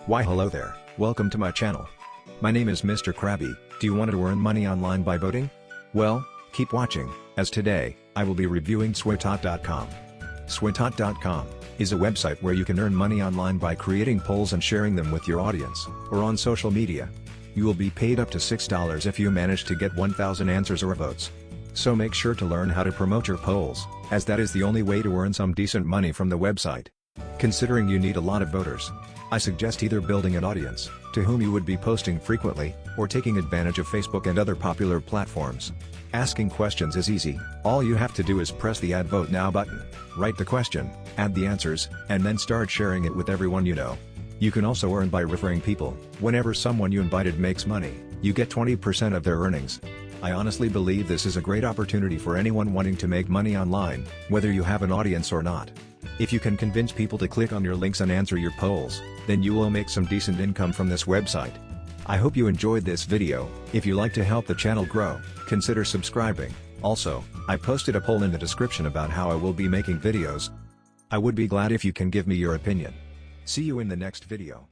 Why hello there, welcome to my channel. My name is Mr. Krabby. Do you want to earn money online by voting? Well, keep watching, as today, I will be reviewing Sweatot.com. Sweatot.com is a website where you can earn money online by creating polls and sharing them with your audience, or on social media. You will be paid up to $6 if you manage to get 1,000 answers or votes. So make sure to learn how to promote your polls, as that is the only way to earn some decent money from the website. Considering you need a lot of voters, I suggest either building an audience, to whom you would be posting frequently, or taking advantage of Facebook and other popular platforms. Asking questions is easy. All you have to do is press the Add Vote Now button, write the question, add the answers, and then start sharing it with everyone you know. You can also earn by referring people. Whenever someone you invited makes money, you get 20% of their earnings. I honestly believe this is a great opportunity for anyone wanting to make money online, whether you have an audience or not. If you can convince people to click on your links and answer your polls, then you will make some decent income from this website. I hope you enjoyed this video. If you like to help the channel grow, consider subscribing. Also, I posted a poll in the description about how I will be making videos. I would be glad if you can give me your opinion. See you in the next video.